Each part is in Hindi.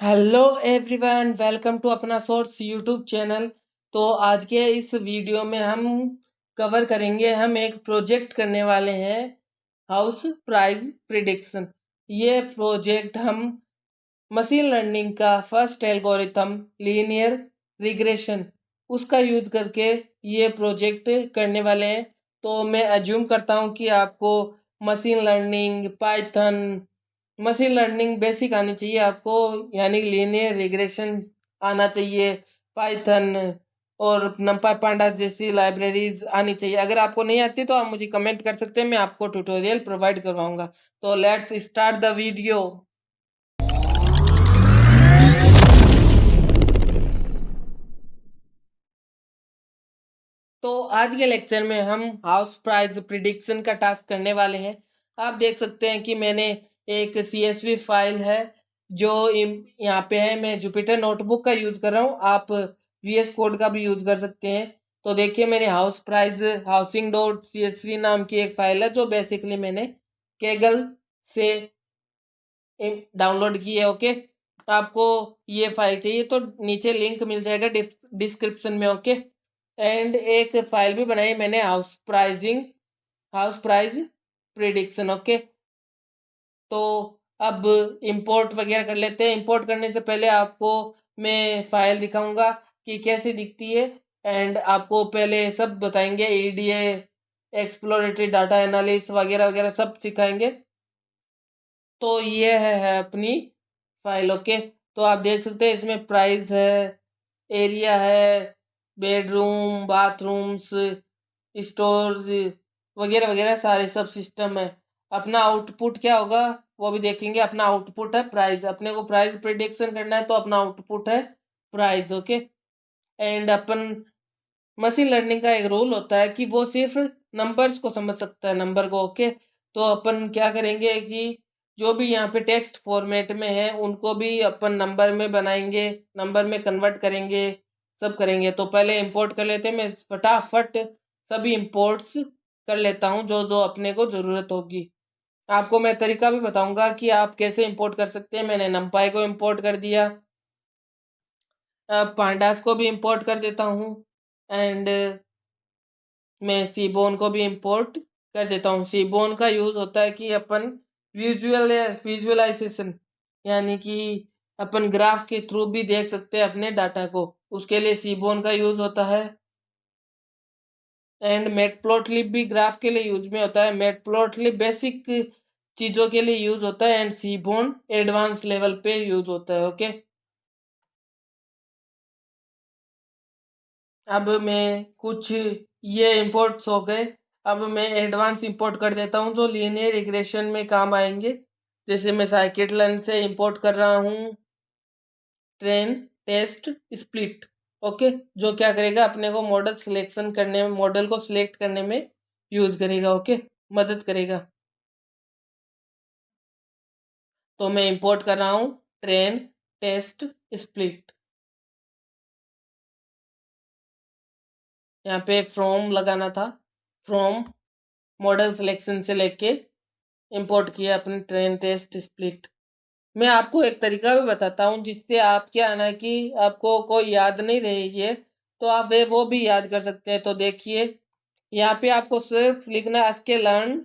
हेलो एवरीवन, वेलकम टू अपना सोर्स यूट्यूब चैनल। तो आज के इस वीडियो में हम कवर करेंगे, हम एक प्रोजेक्ट करने वाले हैं, हाउस प्राइस प्रिडिक्शन। ये प्रोजेक्ट हम मशीन लर्निंग का फर्स्ट एल्गोरिथम लीनियर रिग्रेशन उसका यूज करके ये प्रोजेक्ट करने वाले हैं। तो मैं अज्यूम करता हूँ कि आपको machine learning, Python, machine learning basic आनी चाहिए आपको, यानी लीनियर रिग्रेशन आना चाहिए, पाइथन और numpy pandas जैसी लाइब्रेरीज आनी चाहिए। अगर आपको नहीं आती तो आप मुझे कमेंट कर सकते हैं, मैं आपको ट्यूटोरियल प्रोवाइड करवाऊंगा। तो लेट्स स्टार्ट द वीडियो। तो आज के लेक्चर में हम हाउस प्राइस प्रिडिक्शन का टास्क करने वाले हैं। आप देख सकते हैं कि मैंने एक CSV फाइल है जो यहाँ पे है। मैं जुपिटर नोटबुक का यूज कर रहा हूँ, आप VS कोड का भी यूज कर सकते हैं। तो देखिए, मेरे house price housing dot CSV नाम की एक फाइल है जो बेसिकली मैंने केगल से डाउनलोड की है। ओके, आपको ये फाइल चाहिए तो नीचे लिंक मिल जाएगा डिस्क्रिप्शन में। ओके, एंड एक फाइल भी बनाई मैंने, हाउस प्राइस प्रिडिक्शन। ओके, तो अब इंपोर्ट वगैरह कर लेते हैं। इंपोर्ट करने से पहले आपको मैं फाइल दिखाऊंगा कि कैसे दिखती है, एंड आपको पहले सब बताएंगे, EDA, एक्सप्लोरेटरी डाटा एनालिसिस वगैरह वगैरह सब सिखाएंगे। तो ये है अपनी फाइल। ओके, तो आप देख सकते हैं इसमें प्राइस है, एरिया है, बेडरूम, बाथरूम्स, स्टोर्स वगैरह वगैरह सारे सब सिस्टम है। अपना आउटपुट क्या होगा वो भी देखेंगे। अपना आउटपुट है प्राइस, अपने को प्राइस प्रिडिक्शन करना है तो अपना आउटपुट है price. Okay, and upon machine learning का एक रूल होता है कि वो सिर्फ नंबर्स को समझ सकता है, नंबर को। ओके, तो अपन क्या करेंगे कि जो भी यहाँ पे टेक्स्ट फॉर्मेट में है उनको भी अपन नंबर में बनाएंगे, नंबर में कन्वर्ट करेंगे, सब करेंगे। तो पहले इंपोर्ट कर लेते हैं। मैं फटाफट सभी इंपोर्ट्स कर लेता हूँ जो जो अपने को ज़रूरत होगी। आपको मैं तरीका भी बताऊंगा कि आप कैसे इंपोर्ट कर सकते हैं। मैंने नंपाई को इंपोर्ट कर दिया, पांडास को भी इंपोर्ट कर देता हूँ, एंड मैं सीबोन को भी इंपोर्ट कर देता हूँ। सीबोन का यूज होता है कि अपन विजुअलाइजेशन, यानी कि अपन ग्राफ के थ्रू भी देख सकते हैं अपने डाटा को, उसके लिए सीबोन का यूज होता है। एंड मैटप्लॉटलिब भी ग्राफ के लिए यूज में होता है। मैटप्लॉटलिब बेसिक चीजों के लिए यूज होता है, एंड सीबोन एडवांस लेवल पे यूज होता है। ओके, अब मैं कुछ ये इंपोर्ट्स हो गए। अब मैं एडवांस इंपोर्ट कर देता हूँ जो लीनियर रिग्रेशन में काम आएंगे। जैसे मैं scikit-learn से इंपोर्ट कर रहा हूँ ट्रेन टेस्ट स्प्लिट। ओके, जो क्या करेगा, अपने को मॉडल सिलेक्शन करने में, मॉडल को सिलेक्ट करने में यूज करेगा। ओके, मदद करेगा। तो मैं इंपोर्ट कर रहा हूँ ट्रेन टेस्ट स्प्लिट। यहाँ पे फ्रॉम लगाना था, फ्रॉम मॉडल सिलेक्शन से लेके इंपोर्ट किया अपने ट्रेन टेस्ट स्प्लिट। मैं आपको एक तरीका भी बताता हूँ जिससे आप क्या है ना कि आपको कोई याद नहीं रही है तो आप वो भी याद कर सकते हैं। तो देखिए, यहाँ पे आपको सिर्फ लिखना है sklearn,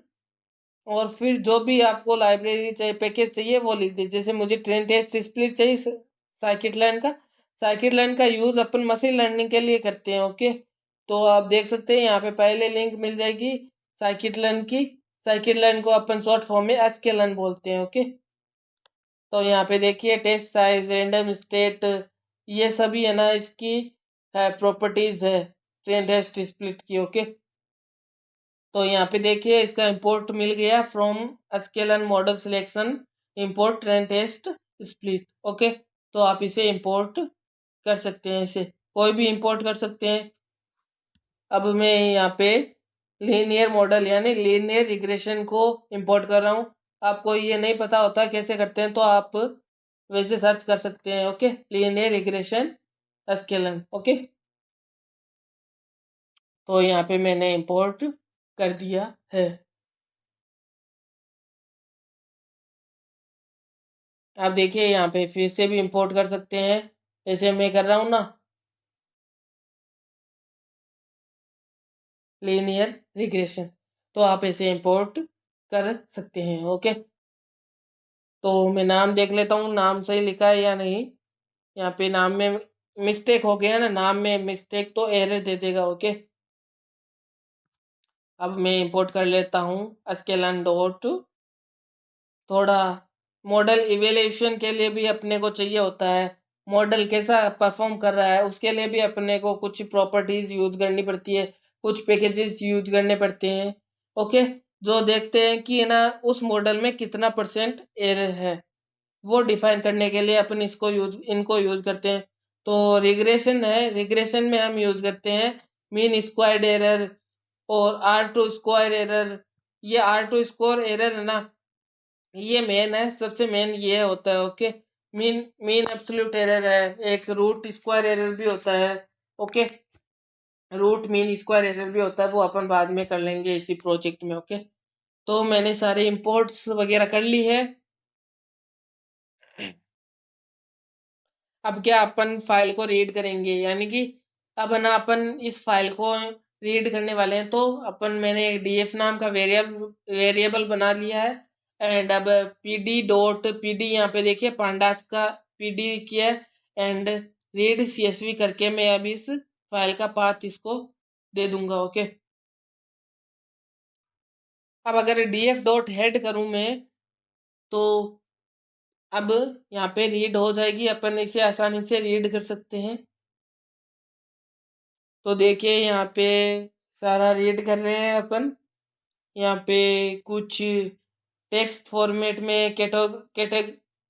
और फिर जो भी आपको लाइब्रेरी चाहिए, पैकेज चाहिए, वो लिख दीजिए। जैसे मुझे ट्रेन टेस्ट स्प्लिट चाहिए scikit-learn का यूज अपन मशीन लर्निंग के लिए करते हैं। ओके, तो आप देख सकते हैं यहाँ पे पहले लिंक मिल जाएगी scikit-learn की। scikit-learn को अपन शॉर्ट फॉर्म में sklearn बोलते हैं। ओके, तो यहाँ पे देखिए टेस्ट साइज, रैंडम स्टेट, ये सभी है ना इसकी है प्रॉपर्टीज है ट्रेन टेस्ट स्प्लिट की। ओके, तो यहाँ पे देखिए इसका इंपोर्ट मिल गया from sklearn model selection import train test split. Okay, तो आप इसे इंपोर्ट कर सकते हैं, इसे कोई भी इंपोर्ट कर सकते हैं। अब मैं यहाँ पे लीनियर मॉडल यानी लीनियर रिग्रेशन को इंपोर्ट कर रहा हूँ। आपको ये नहीं पता होता कैसे करते हैं तो आप वैसे सर्च कर सकते हैं। Okay, linear regression scalene. Okay, तो यहाँ पे मैंने इंपोर्ट कर दिया है। आप देखिए यहाँ पे फिर से भी इंपोर्ट कर सकते हैं, जैसे मैं कर रहा हूँ ना, लीनियर रिग्रेशन। तो आप ऐसे इंपोर्ट कर सकते हैं। ओके, तो मैं नाम देख लेता हूँ नाम सही लिखा है या नहीं। यहाँ पे नाम में मिस्टेक हो गया ना, नाम में मिस्टेक तो एरर दे देगा। ओके, अब मैं इंपोर्ट कर लेता हूँ स्केलन डॉट। थोड़ा मॉडल इवेल्यूशन के लिए भी अपने को चाहिए होता है, मॉडल कैसा परफॉर्म कर रहा है उसके लिए भी अपने को कुछ प्रॉपर्टीज यूज करनी पड़ती है, कुछ पैकेजेस यूज करने पड़ते हैं। ओके, जो देखते हैं कि ना उस मॉडल में कितना परसेंट एरर है, वो डिफाइन करने के लिए अपन इनको यूज करते हैं। तो रिग्रेशन है, रिग्रेशन में हम यूज करते हैं मीन स्क्वायर्ड एरर और आर टू स्क्वायर एरर। ये आर टू स्क्वायर एरर है ना, ये मेन है, सबसे मेन ये होता है। Okay, mean mean absolute error है, एक रूट स्क्वायर एरर भी होता है। Okay, root mean square error भी होता है, वो अपन बाद में कर लेंगे इसी प्रोजेक्ट में। ओके, तो मैंने सारे इंपोर्ट्स वगैरह कर ली है। अब क्या अपन फाइल को रीड करेंगे, यानी कि अब ना अपन इस फाइल को रीड करने वाले हैं। तो अपन मैंने एक डीएफ नाम का वेरिएबल बना लिया है। एंड अब पीडी डॉट पीडी, यहाँ पे देखिए पांडास का पीडी किया है। एंड रीड सीएसवी करके मैं अब इस फाइल का पाथ इसको दे दूंगा। ओके, अब अगर डीएफ डॉट हेड करूं मैं, तो अब यहाँ पे रीड हो जाएगी, अपन इसे आसानी से रीड कर सकते हैं। तो देखिए यहाँ पे सारा रीड कर रहे हैं अपन। यहाँ पे कुछ टेक्स्ट फॉर्मेट में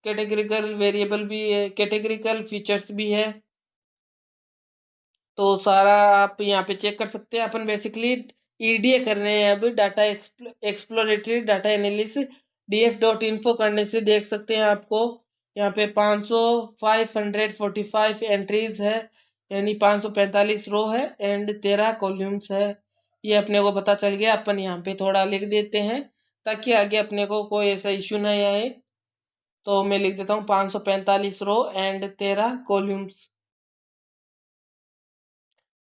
कैटेगरिकल वेरिएबल भी है, कैटेगरिकल फीचर्स भी है। तो सारा आप यहाँ पे चेक कर सकते हैं। अपन बेसिकली ईडीए कर रहे हैं, अब data exploratory data analysis DF dot info करने से देख सकते हैं आपको यहाँ पे 545 एंट्रीज है, यानी 545 रो है एंड 13 कॉलम्स है। ये अपने को पता चल गया। अपन यहाँ पे थोड़ा लिख देते हैं ताकि आगे अपने को कोई ऐसा इश्यू नहीं आए। तो मैं लिख देता हूँ 545 रो एंड 13 कॉलम्स।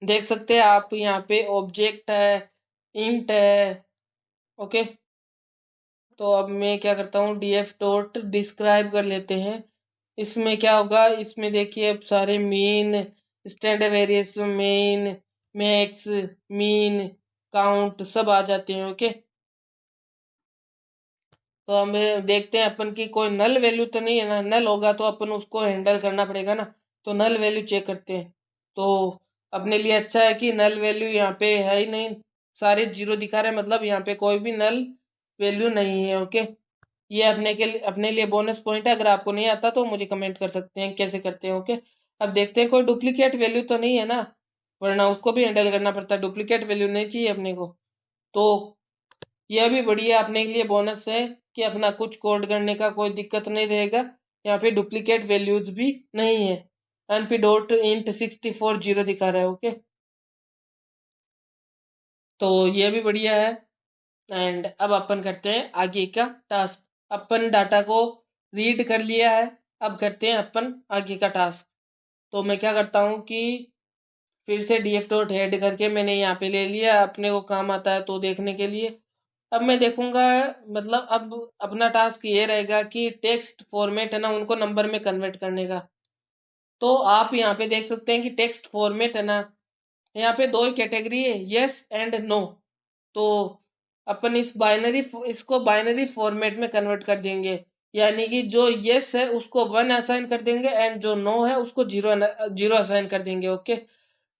देख सकते हैं आप यहाँ पे ऑब्जेक्ट है, इंट है। ओके, तो अब मैं क्या करता हूँ, डीएफ डॉट डिस्क्राइब कर लेते हैं। इसमें क्या होगा, इसमें देखिए अब सारे mean, standard variation, main, max, mean, count सब आ जाते हैं। ओके, तो हमें देखते हैं अपन की कोई नल वैल्यू तो नहीं है ना, नल होगा तो अपन उसको हैंडल करना पड़ेगा ना। तो नल वैल्यू चेक करते हैं। तो अपने लिए अच्छा है कि नल वैल्यू यहाँ पे है ही नहीं, सारे जीरो दिखा रहे हैं, मतलब यहाँ पे कोई भी नल वैल्यू नहीं है। ओके, ये अपने लिए बोनस पॉइंट है। अगर आपको नहीं आता तो मुझे कमेंट कर सकते हैं कैसे करते हैं। ओके, अब देखते हैं कोई डुप्लीकेट वैल्यू तो नहीं है ना, वरना उसको भी हैंडल करना पड़ता है। डुप्लीकेट वैल्यू नहीं चाहिए अपने को। तो यह भी बढ़िया अपने के लिए बोनस है कि अपना कुछ कोड करने का कोई दिक्कत नहीं रहेगा। यहाँ पे डुप्लीकेट वैल्यूज भी नहीं है। np डॉट इंट 64 जीरो दिखा रहा है। ओके, तो ये भी बढ़िया है। एंड अब अपन करते हैं आगे का टास्क। अपन डाटा को रीड कर लिया है, अब करते हैं अपन आगे का टास्क। तो मैं क्या करता हूँ कि फिर से डीएफ डॉट हेड करके मैंने यहाँ पे ले लिया, अपने को काम आता है तो देखने के लिए। अब मैं देखूंगा, मतलब अब अपना टास्क ये रहेगा कि टेक्स्ट फॉर्मेट है ना उनको नंबर में कन्वर्ट करने का। तो आप यहाँ पे देख सकते हैं कि टेक्स्ट फॉर्मेट है ना, यहाँ पे दो ही कैटेगरी है, यस एंड नो। तो अपन इसको बाइनरी फॉर्मेट में कन्वर्ट कर देंगे, यानी कि जो यस है उसको 1 असाइन कर देंगे एंड जो नो है उसको जीरो जीरो असाइन कर देंगे। ओके,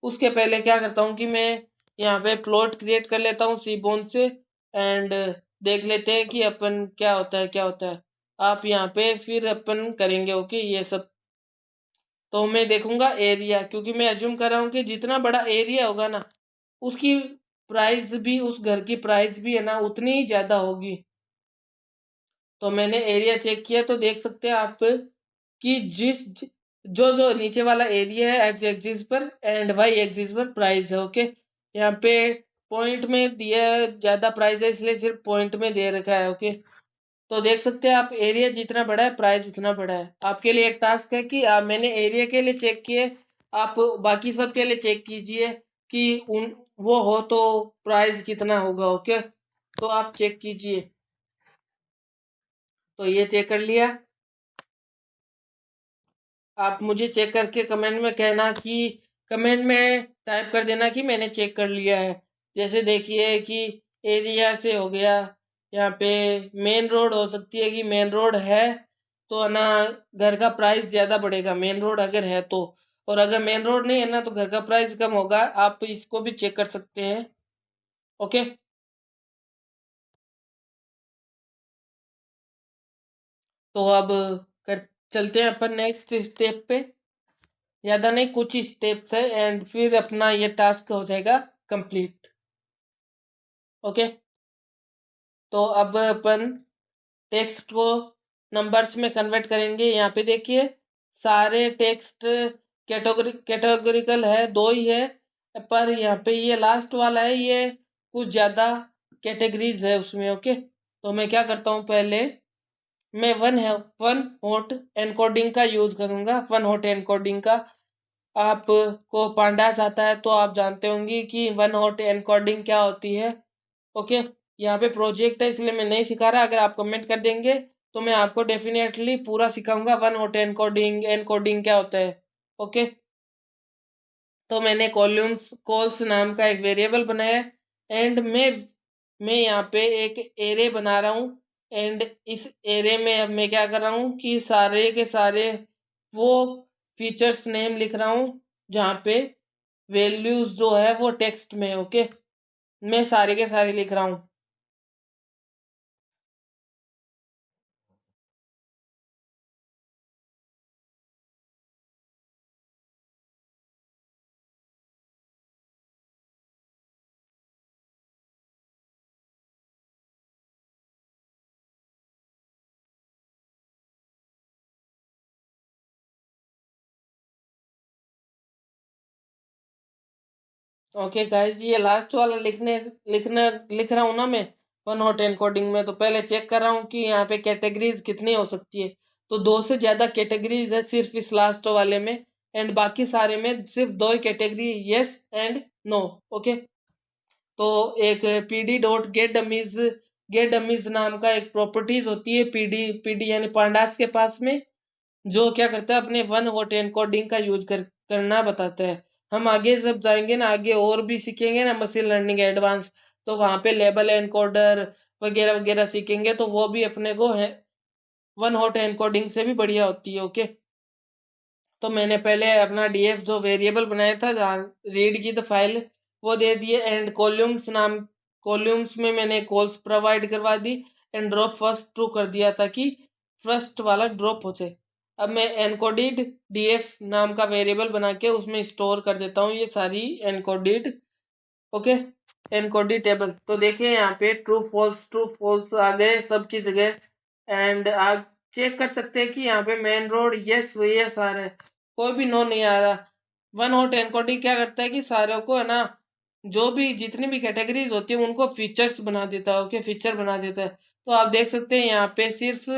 उसके पहले क्या करता हूँ कि मैं यहाँ पे प्लॉट क्रिएट कर लेता हूँ सी बोन से। एंड देख लेते हैं कि अपन क्या होता है क्या होता है। आप यहाँ पे फिर अपन करेंगे। ओके, ये सब तो मैं देखूंगा एरिया, क्योंकि मैं अज्यूम कर रहा हूँ कि जितना बड़ा एरिया होगा ना, उसकी प्राइस भी, उस घर की प्राइस भी है ना उतनी ही ज्यादा होगी। तो मैंने एरिया चेक किया तो देख सकते हैं आप कि जो जो नीचे वाला एरिया है एक्स एक्सिस पर एंड वाई एक्सिस पर प्राइस है। ओके, यहाँ पे पॉइंट में दिया ज्यादा प्राइस है, इसलिए सिर्फ पॉइंट में दे रखा है। ओके, तो देख सकते हैं आप, एरिया जितना बड़ा है प्राइस उतना बड़ा है। आपके लिए एक टास्क है कि मैंने एरिया के लिए चेक किए, आप बाकी सब के लिए चेक कीजिए कि उन वो हो तो प्राइस कितना होगा। ओके, तो आप चेक कीजिए। तो ये चेक कर लिया। आप मुझे चेक करके कमेंट में कहना कि कमेंट में टाइप कर देना कि मैंने चेक कर लिया है। जैसे देखिए कि एरिया से हो गया, यहाँ पे मेन रोड हो सकती है कि मेन रोड है तो है ना घर का प्राइस ज़्यादा बढ़ेगा, मेन रोड अगर है तो। और अगर मेन रोड नहीं है ना तो घर का प्राइस कम होगा। आप इसको भी चेक कर सकते हैं। ओके, तो अब कर चलते हैं अपन नेक्स्ट स्टेप पे। ज़्यादा नहीं, कुछ ही स्टेप्स है एंड फिर अपना ये टास्क हो जाएगा कंप्लीट। ओके, तो अब अपन टेक्स्ट को नंबर्स में कन्वर्ट करेंगे। यहाँ पे देखिए सारे टेक्स्ट कैटेगोरिकल है, दो ही है, पर यहाँ पे ये लास्ट वाला है, ये कुछ ज़्यादा कैटेगरीज है उसमें। ओके, तो मैं क्या करता हूँ, पहले मैं वन हॉट एनकोडिंग का यूज करूंगा। वन हॉट एनकोडिंग का आपको पांडास आता है तो आप जानते होंगे कि वन हॉट एनकोडिंग क्या होती है। ओके, यहाँ पे प्रोजेक्ट है इसलिए मैं नहीं सिखा रहा। अगर आप कमेंट कर देंगे तो मैं आपको डेफिनेटली पूरा सिखाऊंगा वन हॉट एनकोडिंग, एनकोडिंग क्या होता है। ओके, तो मैंने कॉल्यूम्स कॉल्स नाम का एक वेरिएबल बनाया है एंड मैं यहाँ पे एक एरे बना रहा हूँ। एंड इस एरे में अब मैं क्या कर रहा हूँ कि सारे के सारे वो फीचर्स नेम लिख रहा हूँ जहाँ पे वैल्यूज जो है वो टेक्स्ट में है। ओके, मैं सारे के सारे लिख रहा हूँ। ओके गाइस, ये लास्ट वाला लिख रहा हूँ ना मैं वन हॉट एनकोडिंग में, तो पहले चेक कर रहा हूँ कि यहाँ पे कैटेगरीज कितनी हो सकती है। तो दो से ज्यादा कैटेगरीज है सिर्फ इस लास्ट वाले में, एंड बाकी सारे में सिर्फ दो ही category, yes and no. Okay, तो एक पीडी डॉट गेट डमीज नाम का एक प्रॉपर्टीज होती है, पीडी यानी पांडास के पास में, जो क्या करता है अपने वन हॉट एनकोडिंग का यूज करना बताता है। हम आगे जब जाएंगे ना, आगे और भी सीखेंगे ना मशीन लर्निंग एडवांस, तो वहां पे लेबल एनकोडर वगैरह वगैरह सीखेंगे, तो वो भी अपने को है वन हॉट एनकोडिंग से भी बढ़िया होती है। ओके, तो मैंने पहले अपना डीएफ जो वेरिएबल बनाया था जहाँ रीड की तो फाइल वो दे दिए, एंड कॉल्यूम्स में मैंने कॉल्स प्रोवाइड करवा दी एंड ड्रॉप फर्स्ट ट्रू कर दिया ताकि फर्स्ट वाला ड्रॉप हो जाए। अब मैं एनकोडेड डीएफ नाम का वेरिएबल बना के उसमें स्टोर कर देता हूँ ये सारी एनकोडेड। ओके, एनकोडेड टेबल, तो देखिए यहाँ पे ट्रू फॉल्स आ गए सबकी जगह। एंड आप चेक कर सकते हैं कि यहाँ पे मेन रोड यस आ रहा है, कोई भी नो नहीं आ रहा। वन हॉट एनकोडिंग क्या करता है कि सारों को है ना, जो भी जितनी भी कैटेगरीज होती है उनको फीचर्स बना देता है। ओके, फीचर बना देता है। तो आप देख सकते हैं यहाँ पे सिर्फ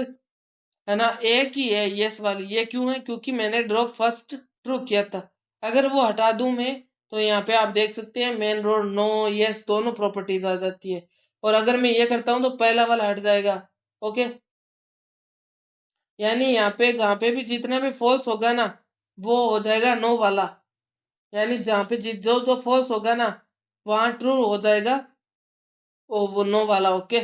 है ना एक ही है यस वाली, ये क्यों है, क्योंकि मैंने ड्रॉप फर्स्ट ट्रू किया था। अगर वो हटा दूं मैं तो यहाँ पे आप देख सकते हैं मेन रोड नो यस दोनों प्रॉपर्टीज आ जाती है। और अगर मैं ये करता हूँ तो पहला वाला हट जाएगा। ओके, यानी यहाँ पे जहाँ पे भी जितना भी फॉल्स होगा ना वो हो जाएगा नो वाला, यानी जहाँ पे जो जो फॉल्स होगा ना वहाँ ट्रू हो जाएगा वो नो वाला। ओके,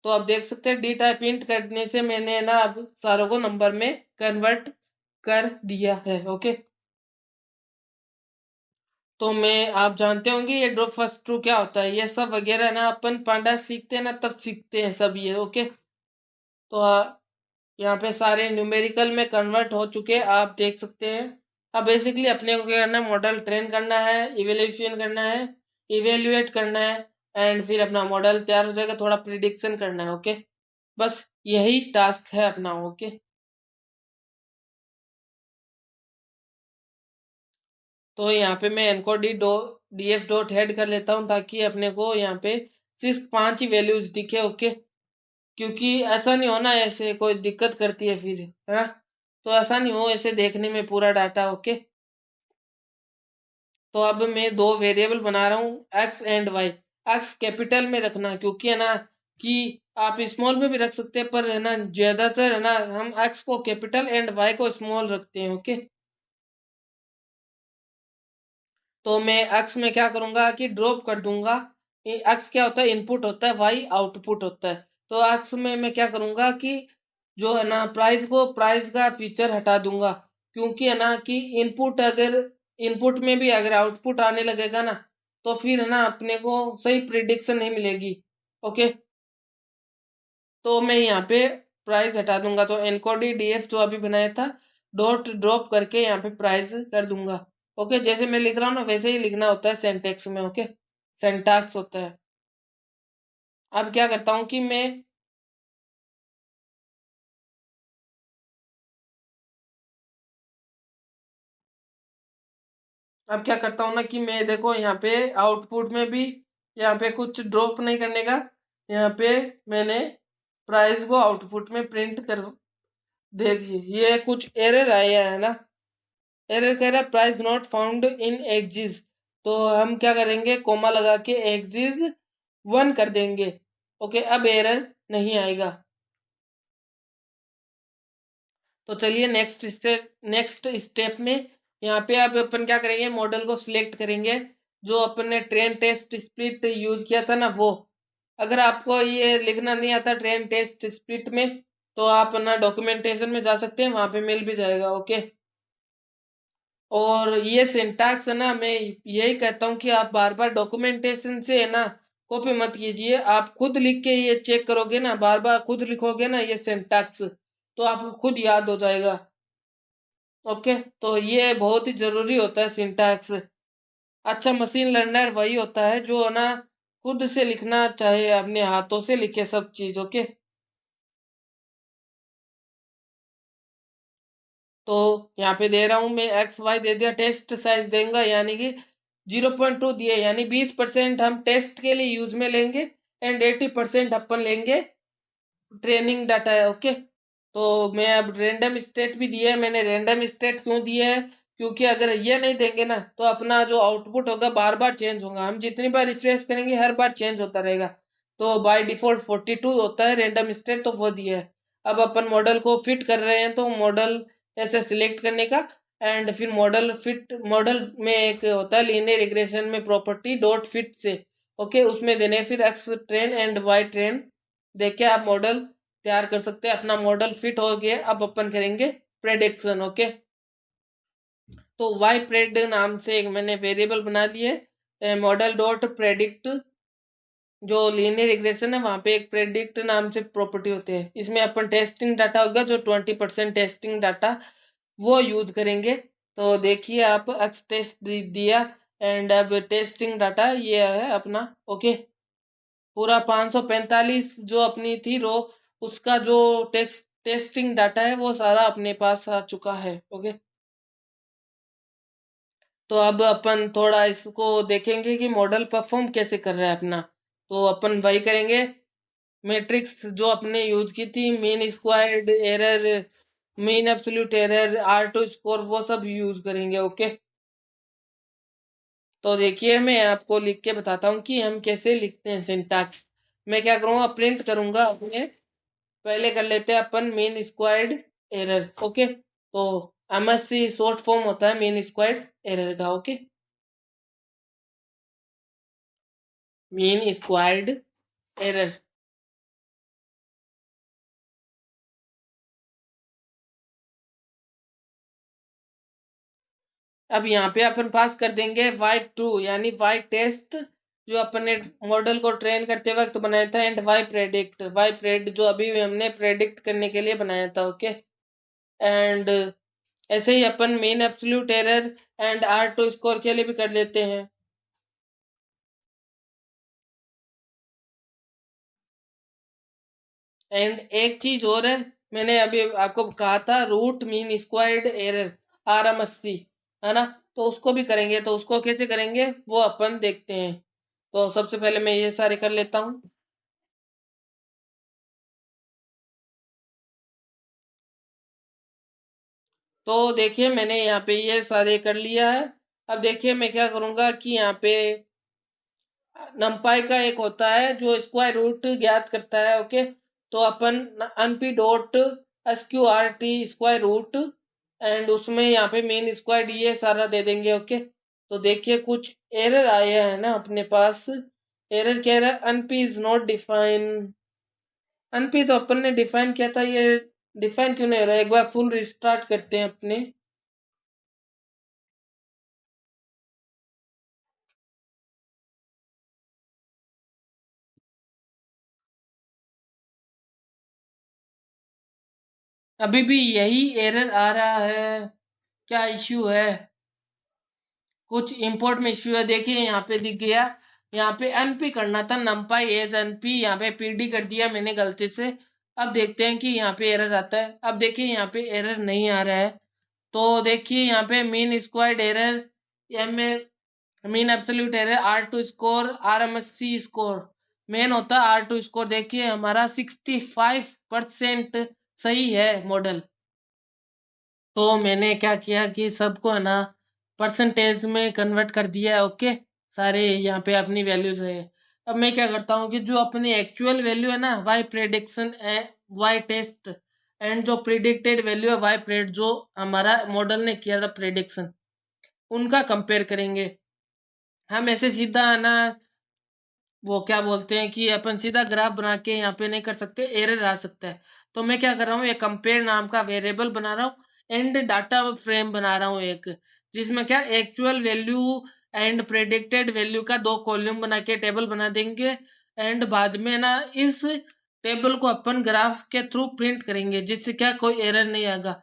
तो आप देख सकते हैं डी टाइप इंट करने से मैंने ना अब सारों को नंबर में कन्वर्ट कर दिया है। ओके, तो मैं आप जानते होंगे ये ड्रॉप फर्स्ट ट्रू क्या होता है, ये सब वगैरह ना अपन पांडा सीखते हैं ना तब सीखते हैं सब ये। ओके, तो यहाँ पे सारे न्यूमेरिकल में कन्वर्ट हो चुके हैं, आप देख सकते हैं। अब बेसिकली अपने को क्या करना है, मॉडल ट्रेन करना है, इवेल्यूएशन करना है, इवेल्युएट करना है, एंड फिर अपना मॉडल तैयार हो जाएगा, थोड़ा प्रिडिक्शन करना है। ओके, बस यही टास्क है अपना। ओके, तो यहाँ पे मैं इनको डी एफ डॉट हेड कर लेता हूँ ताकि अपने को यहाँ पे सिर्फ 5 ही वैल्यूज दिखे। ओके, क्योंकि ऐसा नहीं होना ऐसे कोई दिक्कत करती है फिर, है ना? तो ऐसा नहीं हो ऐसे देखने में पूरा डाटा। ओके, तो अब मैं दो वेरिएबल बना रहा हूँ, X and Y. X capital में रखना, क्योंकि है ना कि आप स्मॉल में भी रख सकते हैं, पर है ना ज्यादातर है ना हम एक्स को कैपिटल एंड वाई को स्मॉल रखते हैं। ओके, तो मैं एक्स में क्या करूंगा कि ड्रॉप कर दूंगा। एक्स क्या होता है, इनपुट होता है, वाई आउटपुट होता है। तो एक्स में मैं क्या करूंगा कि जो है ना प्राइस का फीचर हटा दूंगा, क्योंकि है ना कि इनपुट में भी अगर आउटपुट आने लगेगा ना, तो फिर है ना अपने को सही प्रिडिक्शन नहीं मिलेगी। ओके, तो मैं यहाँ पे प्राइस हटा दूंगा, तो एनकोडी डीएफ जो अभी बनाया था, डॉट ड्रॉप करके यहाँ पे प्राइस कर दूंगा। ओके, जैसे मैं लिख रहा हूँ ना वैसे ही लिखना होता है सेंटेक्स में। ओके, सेंटैक्स होता है। अब क्या करता हूँ कि मैं अब क्या करता हूँ ना कि मैं देखो यहाँ पे आउटपुट में भी यहाँ पे कुछ ड्रॉप नहीं करने का। यहाँ पे मैंने प्राइस को आउटपुट में प्रिंट कर दे दिए। ये कुछ एरर आया है ना, एरर कह रहा है price not found in excess. तो हम क्या करेंगे, कोमा लगा के एग्जिस 1 कर देंगे। ओके, अब एरर नहीं आएगा। तो चलिए नेक्स्ट स्टेप में यहाँ पे अब अपन क्या करेंगे, मॉडल को सिलेक्ट करेंगे। जो अपन ने ट्रेन टेस्ट स्प्लिट यूज किया था ना वो, अगर आपको ये लिखना नहीं आता ट्रेन टेस्ट स्प्लिट में, तो आप ना डॉक्यूमेंटेशन में जा सकते हैं, वहां पे मिल भी जाएगा। ओके, और ये सिंटैक्स है ना, मैं यही कहता हूँ कि आप बार बार डॉक्यूमेंटेशन से है ना कॉपी मत कीजिए। आप खुद लिख के ये चेक करोगे ना, बार बार खुद लिखोगे ना ये सिंटैक्स, तो आपको खुद याद हो जाएगा। ओके, तो ये बहुत ही जरूरी होता है सिंटैक्स। अच्छा मशीन लर्नर वही होता है जो है ना खुद से लिखना चाहे, अपने हाथों से लिखे सब चीज। ओके, तो यहाँ पे दे रहा हूँ मैं एक्स वाई दे दिया, टेस्ट साइज देंगे यानी कि 0.2 दिए, यानी 20% हम टेस्ट के लिए यूज में लेंगे एंड 80% अपन लेंगे ट्रेनिंग डाटा है। ओके, तो मैं अब रैंडम स्टेट भी दिया है। मैंने रैंडम स्टेट क्यों दिया है, क्योंकि अगर ये नहीं देंगे ना तो अपना जो आउटपुट होगा बार बार चेंज होगा, हम जितनी बार रिफ्रेश करेंगे हर बार चेंज होता रहेगा। तो बाय डिफॉल्ट 42 होता है रैंडम स्टेट, तो वो दिया है। अब अपन मॉडल को फिट कर रहे हैं, तो मॉडल ऐसे सिलेक्ट करने का, एंड फिर मॉडल में एक होता है लीनियर रिग्रेशन में प्रॉपर्टी डॉट फिट से। ओके, उसमें देने फिर X train and Y train देख के आप मॉडल तैयार कर सकते हैं। अपना मॉडल फिट हो गया, अब अपन करेंगे प्रेडिक्शन। ओके, तो वाई प्रेड नाम से एक मैंने वेरिएबल बना दिए, मॉडल डॉट प्रेडिक्ट। जो लीनियर रिग्रेशन है वहां पे एक प्रेडिक्ट नाम से प्रॉपर्टी होती है, इसमें अपन टेस्टिंग डाटा होगा जो 20% टेस्टिंग डाटा वो यूज करेंगे। तो देखिए आप एक्स टेस्ट दिया, एंड अब टेस्टिंग डाटा ये है अपना। ओके, पूरा 545 जो अपनी थी रो, उसका जो टेस्टिंग डाटा है वो सारा अपने पास आ चुका है। ओके, तो अब अपन थोड़ा इसको देखेंगे कि मॉडल परफॉर्म कैसे कर रहा है अपना। तो अपन वही करेंगे, मैट्रिक्स जो अपने यूज की थी, mean squared error, mean absolute error, R2 score, वो सब यूज करेंगे। ओके, तो देखिए मैं आपको लिख के बताता हूँ कि हम कैसे लिखते हैं सिंटैक्स। मैं क्या करूँगा, प्रिंट करूंगा अपने, पहले कर लेते हैं अपन मीन स्क्वायर्ड एरर। ओके, तो MSC शॉर्ट फॉर्म होता है मीन स्क्वायर्ड एरर का। Okay, mean squared error. अब यहाँ पे अपन पास कर देंगे वाई ट्रू, यानी वाई टेस्ट जो अपन ने मॉडल को ट्रेन करते वक्त बनाया था, एंड वाई प्रेड जो अभी हमने प्रेडिक्ट करने के लिए बनाया था। ओके, एंड ऐसे ही अपन mean absolute error and R2 score के लिए भी कर लेते हैं। एंड एक चीज और है, मैंने अभी आपको कहा था root mean squared error, RMSC, है ना? तो उसको भी करेंगे, तो उसको कैसे करेंगे वो अपन देखते हैं। तो सबसे पहले मैं ये सारे कर लेता हूँ। तो देखिए मैंने यहाँ पे ये सारे कर लिया है। अब देखिए मैं क्या करूँगा कि यहाँ पे नंपाई का एक होता है जो स्क्वायर रूट ज्ञात करता है। ओके, तो अपन np dot sqrt square root and उसमें यहाँ पे मेन स्क्वायर ये सारा दे देंगे। ओके, तो देखिए कुछ एरर आया है ना अपने पास। एरर कह रहा है np is not define. np तो अपन ने डिफाइन किया था, ये डिफाइन क्यों नहीं हो रहा है? एक बार फुल रिस्टार्ट करते हैं अपने। अभी भी यही एरर आ रहा है, क्या इश्यू है? कुछ इंपोर्ट में इश्यू है। देखिए यहाँ पे दिख गया, यहाँ पे np करना था, numpy एज np, यहाँ पे pd कर दिया मैंने गलती से। अब देखते हैं कि यहाँ पे एरर आता है। अब देखिए यहाँ पे एरर नहीं आ रहा है। तो देखिए यहाँ पे मीन स्क्वायर्ड एरर या में mean absolute error R2 score RMSC score main होता है R2 स्कोर। देखिए हमारा 65% सही है मॉडल। तो मैंने क्या किया कि सबको है ना परसेंटेज में कन्वर्ट कर दिया है। ओके, सारे यहाँ पे अपनी वैल्यूज है। अब मैं क्या करता हूँ कि जो अपनी एक्चुअल वैल्यू है ना Y prediction Y test and जो प्रिडिक्टेड वैल्यू है वाई प्रेड, जो हमारा मॉडल ने किया था प्रेडिक्शन, उनका कंपेयर करेंगे। हम ऐसे सीधा है ना वो क्या बोलते हैं कि अपन सीधा ग्राफ बना के यहाँ पे नहीं कर सकते, एरर आ सकता है। तो मैं क्या कर रहा हूँ, एक कंपेयर नाम का वेरिएबल बना रहा हूँ एंड डाटा फ्रेम बना रहा हूँ एक, जिसमें क्या actual value and predicted value का दो कॉलम बना के टेबल बना देंगे। एंड बाद में ना इस टेबल को अपन ग्राफ के थ्रू प्रिंट करेंगे, जिससे क्या कोई एरर नहीं आएगा।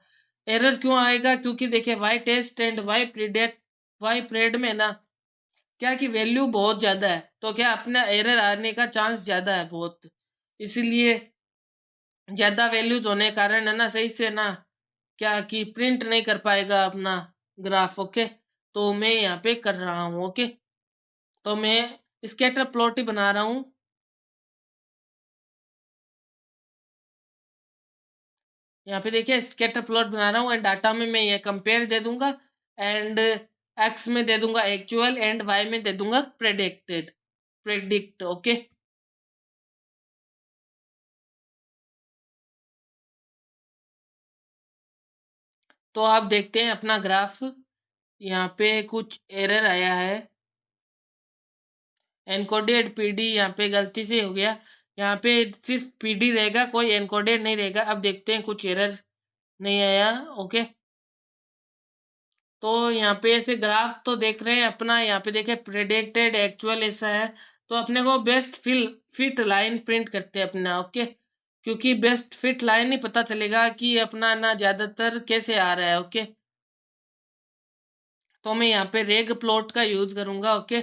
एरर क्यों आएगा? क्योंकि देखिए Y test and Y pred में ना क्या कि वैल्यू बहुत ज़्यादा है, तो क्या अपना एरर आने का चांस ज़्यादा है बहुत। इसीलिए ज़्यादा वैल्यूज होने के कारण है ना सही से ना क्या कि प्रिंट नहीं कर पाएगा अपना ग्राफ। ओके, तो मैं यहाँ पे कर रहा हूँ। ओके, तो मैं स्कैटर प्लॉट ही बना रहा हूँ। यहाँ पे देखिए स्कैटर प्लॉट बना रहा हूँ एंड डाटा में मैं ये कंपेयर दे दूंगा एंड एक्स में दे दूंगा एक्चुअल एंड वाई में दे दूंगा प्रेडिक्ट। ओके, तो आप देखते हैं अपना ग्राफ, यहाँ पे कुछ एरर आया है। एनकोडेड पीडी यहाँ पे गलती से हो गया, यहाँ पे सिर्फ पीडी रहेगा, कोई एनकोडेड नहीं रहेगा। अब देखते हैं कुछ एरर नहीं आया। ओके, तो यहाँ पे ऐसे ग्राफ तो देख रहे हैं अपना, यहाँ पे देखे प्रेडिक्टेड एक्चुअल ऐसा है। तो अपने को बेस्ट फिट लाइन प्रिंट करते हैं अपना। ओके, क्योंकि बेस्ट फिट लाइन ही पता चलेगा कि अपना ना ज्यादातर कैसे आ रहा है। ओके, तो मैं यहाँ पे रेग प्लॉट का यूज करूंगा। ओके,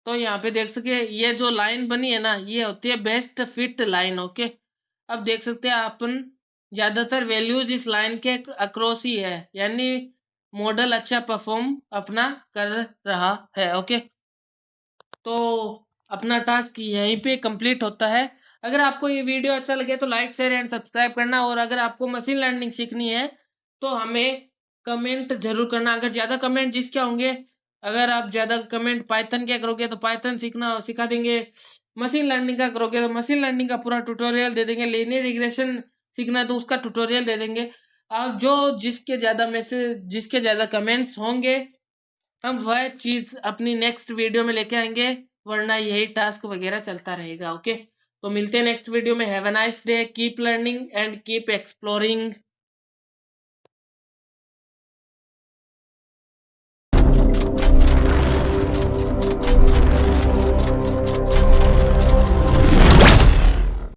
तो यहाँ पे देख सके ये जो लाइन बनी है ना ये होती है बेस्ट फिट लाइन। ओके, अब देख सकते हैं अपन ज्यादातर वैल्यूज इस लाइन के अक्रॉस ही है, यानी मॉडल अच्छा परफॉर्म अपना कर रहा है। ओके, तो अपना टास्क यहीं पे कंप्लीट होता है। अगर आपको ये वीडियो अच्छा लगे तो लाइक शेयर एंड सब्सक्राइब करना, और अगर आपको मशीन लर्निंग सीखनी है तो हमें कमेंट जरूर करना। अगर ज़्यादा कमेंट जिसके होंगे, अगर आप ज़्यादा कमेंट पाइथन के करोगे तो पाइथन सीखना सिखा देंगे, मशीन लर्निंग का करोगे तो मशीन लर्निंग का पूरा ट्यूटोरियल दे देंगे, लीनियर रिग्रेशन सीखना है तो उसका ट्यूटोरियल दे देंगे। आप जो जिसके ज़्यादा कमेंट्स होंगे हम वह चीज अपनी नेक्स्ट वीडियो में लेके आएंगे, वरना यही टास्क वगैरह चलता रहेगा। ओके, तो मिलते हैं नेक्स्ट वीडियो में। Have a nice day, keep learning and keep exploring.